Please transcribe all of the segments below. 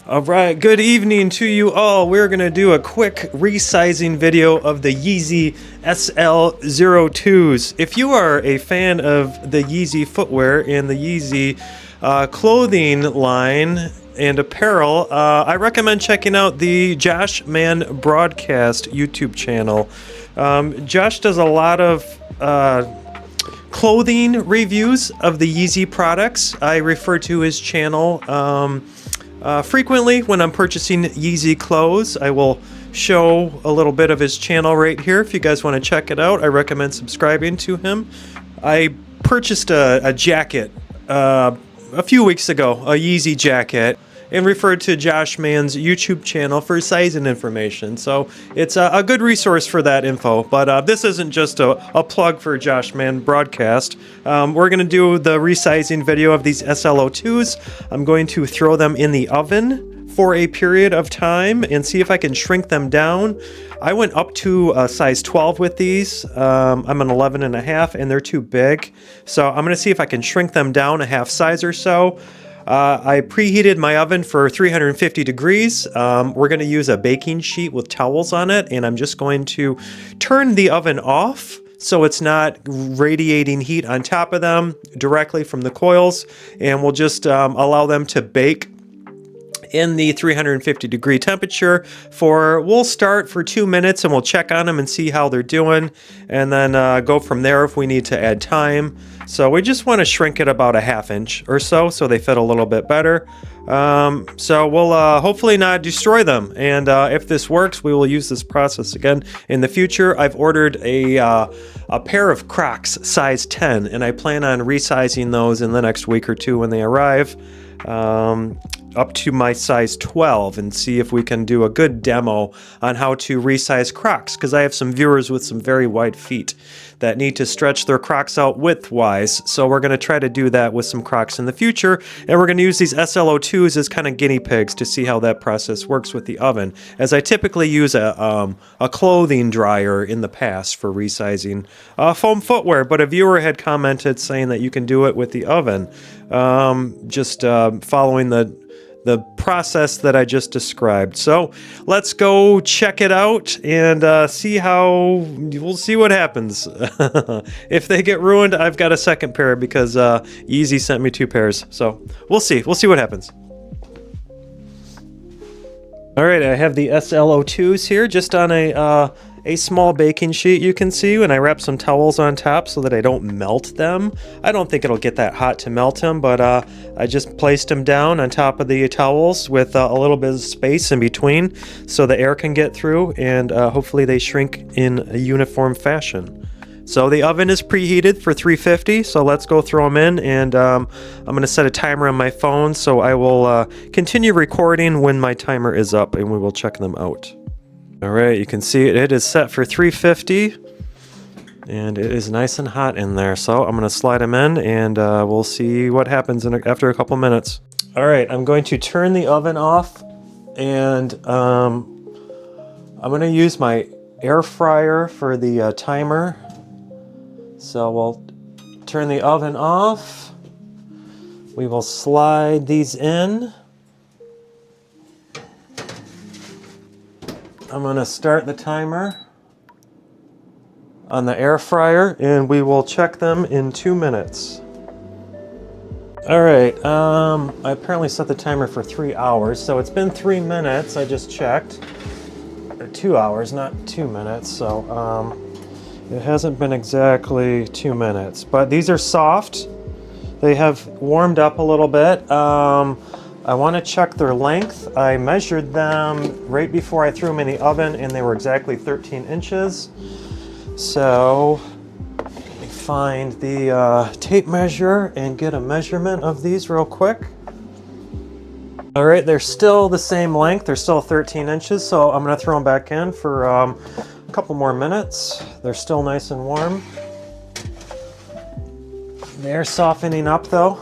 All right, good evening to you all. We're going to do a quick resizing video of the Yeezy SL-02s. If you are a fan of the Yeezy footwear and the Yeezy clothing line and apparel, I recommend checking out the Josh Man Broadcast YouTube channel. Josh does a lot of clothing reviews of the Yeezy products. I refer to his channel frequently when I'm purchasing Yeezy clothes. I will show a little bit of his channel right here. If you guys want to check it out, I recommend subscribing to him. I purchased a jacket a few weeks ago, a Yeezy jacket, and referred to Josh Man's YouTube channel for sizing information. So it's a good resource for that info. But this isn't just a plug for Josh Man Broadcast. We're going to do the resizing video of these SL-02s. I'm going to throw them in the oven for a period of time and see if I can shrink them down. I went up to a size 12 with these. I'm an 11 and a half and they're too big. So I'm going to see if I can shrink them down a half size or so. I preheated my oven for 350 degrees. We're going to use a baking sheet with towels on it, and I'm just going to turn the oven off so it's not radiating heat on top of them directly from the coils, and we'll just allow them to bake in the 350 degree temperature we'll start for 2 minutes and we'll check on them and see how they're doing, and then go from there if we need to add time. So we just want to shrink it about a ½ inch or so they fit a little bit better. So we'll hopefully not destroy them, and if this works, we will use this process again in the future. I've ordered a pair of Crocs size 10, and I plan on resizing those in the next week or two when they arrive, up to my size 12, and see if we can do a good demo on how to resize Crocs, because I have some viewers with some very wide feet that need to stretch their Crocs out width-wise. So we're going to try to do that with some Crocs in the future, and we're going to use these SL-02s as kind of guinea pigs to see how that process works with the oven, as I typically use a clothing dryer in the past for resizing foam footwear, but a viewer had commented saying that you can do it with the oven, just following the process that I just described. So let's go check it out and we'll see what happens. If they get ruined, I've got a second pair because Yeezy sent me 2 pairs. So we'll see what happens. All right, I have the SL-02s here just on a small baking sheet, you can see, and I wrap some towels on top so that I don't melt them. I don't think it'll get that hot to melt them, but I just placed them down on top of the towels with a little bit of space in between so the air can get through, and hopefully they shrink in a uniform fashion. So the oven is preheated for 350, so let's go throw them in, and I'm going to set a timer on my phone, so I will continue recording when my timer is up, and we will check them out. All right, you can see it is set for 350, and it is nice and hot in there. So I'm going to slide them in, and we'll see what happens after a couple minutes. All right, I'm going to turn the oven off, and I'm going to use my air fryer for the timer. So we'll turn the oven off. We will slide these in. I'm going to start the timer on the air fryer, and we will check them in 2 minutes. All right, I apparently set the timer for 3 hours, so it's been 3 minutes. I just checked. 2 hours, not 2 minutes, so it hasn't been exactly 2 minutes. But these are soft. They have warmed up a little bit. I want to check their length. I measured them right before I threw them in the oven, and they were exactly 13 inches. So let me find the tape measure and get a measurement of these real quick. All right, they're still the same length. They're still 13 inches, so I'm going to throw them back in for a couple more minutes. They're still nice and warm. They're softening up though.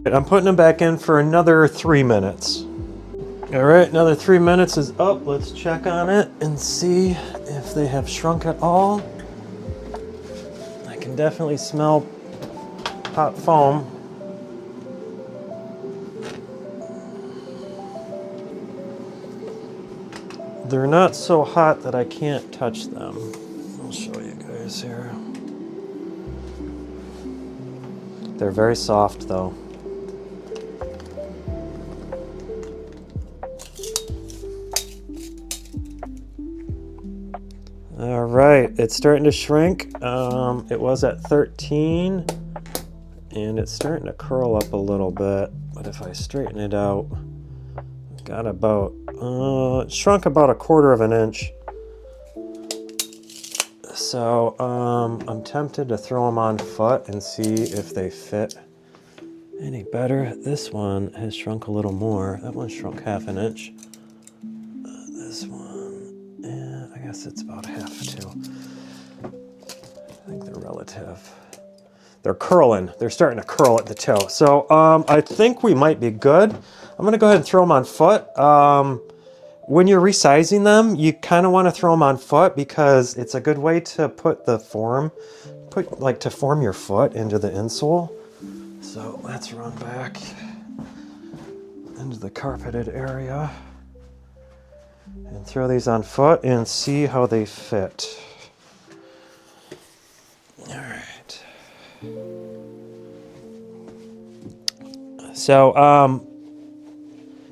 I'm putting them back in for another 3 minutes. All right, another 3 minutes is up. Let's check on it and see if they have shrunk at all. I can definitely smell hot foam. they're not so hot that I can't touch them. I'll show you guys here. They're very soft though. All right, it's starting to shrink. It was at 13 and it's starting to curl up a little bit, but if I straighten it out, I've got about, it shrunk about 1/4 of an inch. So I'm tempted to throw them on foot and see if they fit any better. This one has shrunk a little more. That one shrunk 1/2 inch. This one, yeah, I guess it's about half too. I think they're relative. They're curling. They're starting to curl at the toe. So I think we might be good. I'm gonna go ahead and throw them on foot. When you're resizing them, you kind of want to throw them on foot because it's a good way to put the form, to form your foot into the insole. So let's run back into the carpeted area and throw these on foot and see how they fit. All right. So,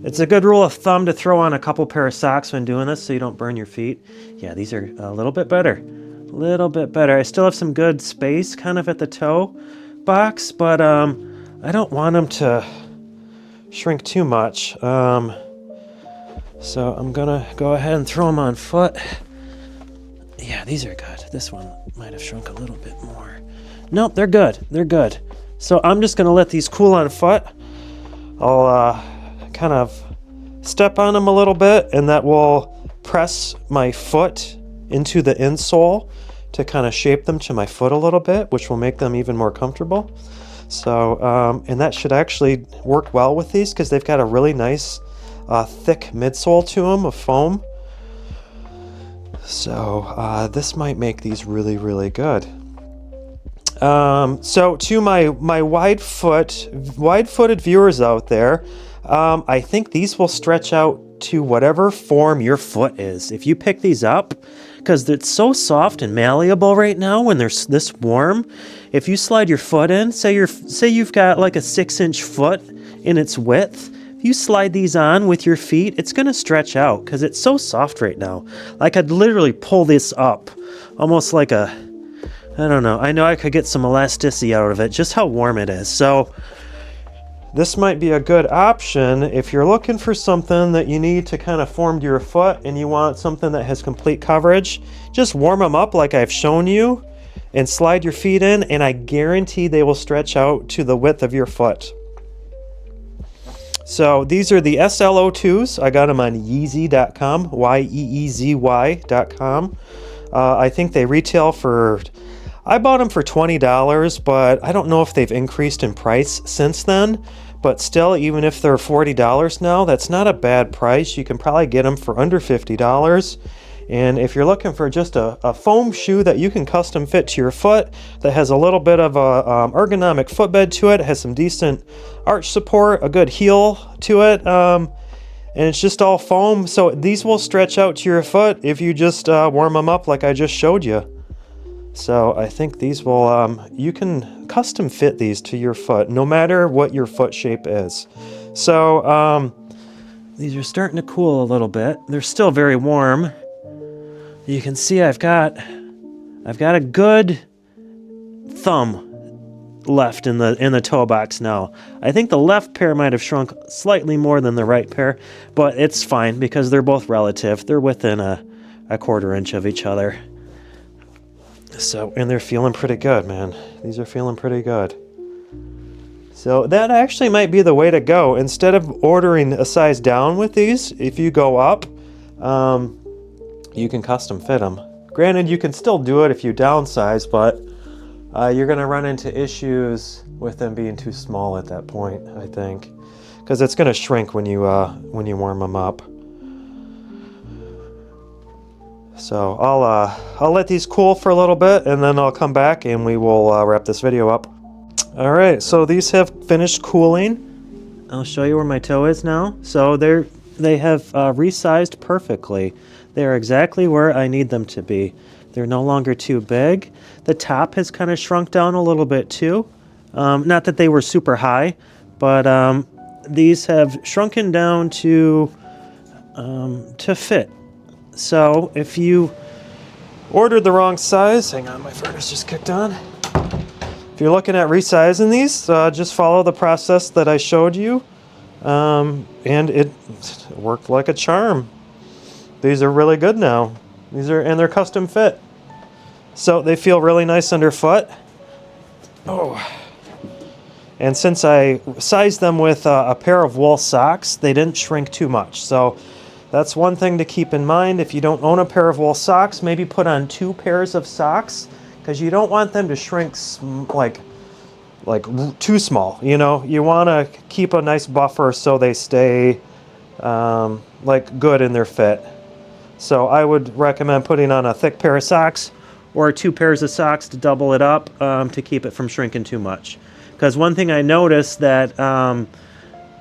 it's a good rule of thumb to throw on a couple pair of socks when doing this so you don't burn your feet. Yeah, these are a little bit better. A little bit better. I still have some good space kind of at the toe box, but I don't want them to shrink too much. So I'm gonna go ahead and throw them on foot. Yeah, these are good. This one might have shrunk a little bit more. Nope, they're good. They're good. So I'm just gonna let these cool on foot. I'll kind of step on them a little bit, and that will press my foot into the insole to kind of shape them to my foot a little bit, which will make them even more comfortable. So, and that should actually work well with these because they've got a really nice thick midsole to them of foam. So this might make these really, really good. So to my wide-footed viewers out there, I think these will stretch out to whatever form your foot is. If you pick these up, because it's so soft and malleable right now when they're this warm, if you slide your foot in, say you've got like a 6-inch foot in its width, if you slide these on with your feet, it's going to stretch out because it's so soft right now. Like I'd literally pull this up, almost like a, I don't know. I know I could get some elasticity out of it, just how warm it is. So this might be a good option if you're looking for something that you need to kind of form to your foot and you want something that has complete coverage. Just warm them up like I've shown you and slide your feet in, and I guarantee they will stretch out to the width of your foot. So these are the SL-02s. I got them on Yeezy.com, Yeezy.com. I think they retail for, I bought them for $20, but I don't know if they've increased in price since then. But still, even if they're $40 now, that's not a bad price. You can probably get them for under $50. And if you're looking for just a foam shoe that you can custom fit to your foot, that has a little bit of a ergonomic footbed to it, has some decent arch support, a good heel to it, and it's just all foam. So these will stretch out to your foot if you just warm them up like I just showed you. So I think these will, you can custom fit these to your foot, no matter what your foot shape is. So these are starting to cool a little bit. They're still very warm. You can see I've got a good thumb left in the toe box now. I think the left pair might have shrunk slightly more than the right pair, but it's fine because they're both relative. They're within a 1/4 inch of each other. So, and they're feeling pretty good, man. These are feeling pretty good. So that actually might be the way to go. Instead of ordering a size down with these, if you go up, you can custom fit them. Granted, you can still do it if you downsize, but you're going to run into issues with them being too small at that point, I think, because it's going to shrink when you warm them up. So I'll let these cool for a little bit, and then I'll come back and we will wrap this video up. All right, so these have finished cooling. I'll show you where my toe is now. So they have resized perfectly. They're exactly where I need them to be. They're no longer too big. The top has kind of shrunk down a little bit too. Not that they were super high, but these have shrunken down to fit. So if you ordered the wrong size, hang on, my furnace just kicked on. If you're looking at resizing these, just follow the process that I showed you, and it worked like a charm. These are really good now. And they're custom fit, so they feel really nice underfoot. Oh, and since I sized them with a pair of wool socks, they didn't shrink too much. So that's one thing to keep in mind. If you don't own a pair of wool socks, maybe put on 2 pairs of socks, because you don't want them to shrink like too small. You know, you want to keep a nice buffer so they stay like good in their fit. So I would recommend putting on a thick pair of socks or 2 pairs of socks to double it up to keep it from shrinking too much. Because one thing I noticed that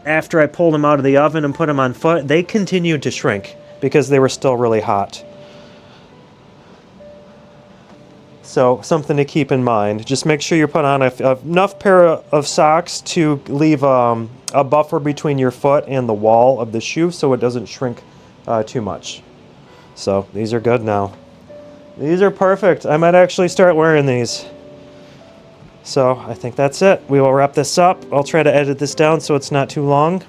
after I pulled them out of the oven and put them on foot, they continued to shrink because they were still really hot. So something to keep in mind. Just make sure you put on enough pair of socks to leave a buffer between your foot and the wall of the shoe so it doesn't shrink too much. So these are good now. These are perfect. I might actually start wearing these. So I think that's it. We will wrap this up. I'll try to edit this down so it's not too long.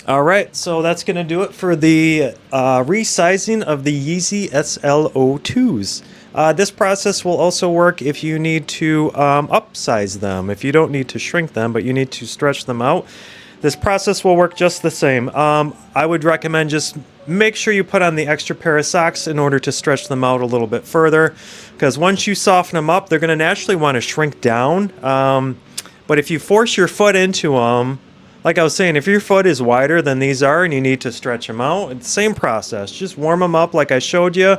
All right, so that's going to do it for the resizing of the Yeezy SL-02s. This process will also work if you need to upsize them. If you don't need to shrink them, but you need to stretch them out, this process will work just the same. I would recommend just make sure you put on the extra pair of socks in order to stretch them out a little bit further, because once you soften them up, they're going to naturally want to shrink down. But if you force your foot into them, like I was saying, if your foot is wider than these are and you need to stretch them out, it's the same process. Just warm them up like I showed you.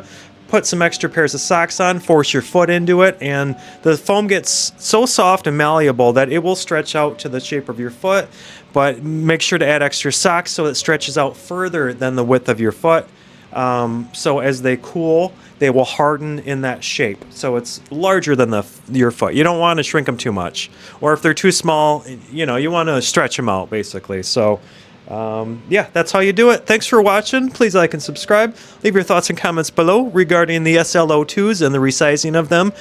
Put some extra pairs of socks on, force your foot into it, and the foam gets so soft and malleable that it will stretch out to the shape of your foot. But make sure to add extra socks so it stretches out further than the width of your foot. So as they cool, they will harden in that shape. So it's larger than your foot. You don't want to shrink them too much. Or if they're too small, you know, you want to stretch them out basically. So yeah, that's how you do it. Thanks for watching. Please like and subscribe. Leave your thoughts and comments below regarding the SL-02s and the resizing of them.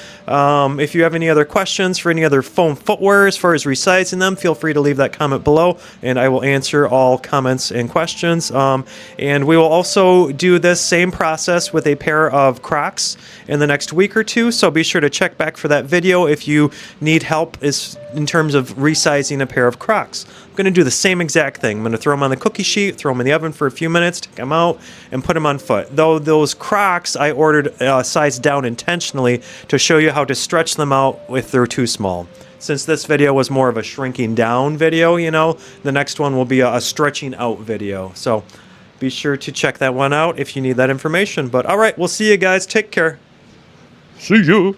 If you have any other questions for any other foam footwear as far as resizing them, feel free to leave that comment below and I will answer all comments and questions. And we will also do this same process with a pair of Crocs in the next week or two, so be sure to check back for that video if you need help in terms of resizing a pair of Crocs. I'm going to do the same exact thing. I'm going to throw them on the cookie sheet, throw them in the oven for a few minutes, take them out, and put them on foot. Though those Crocs, I ordered size down intentionally to show you how to stretch them out if they're too small. Since this video was more of a shrinking down video, you know, the next one will be a stretching out video. So be sure to check that one out if you need that information. But all right, we'll see you guys. Take care. See you.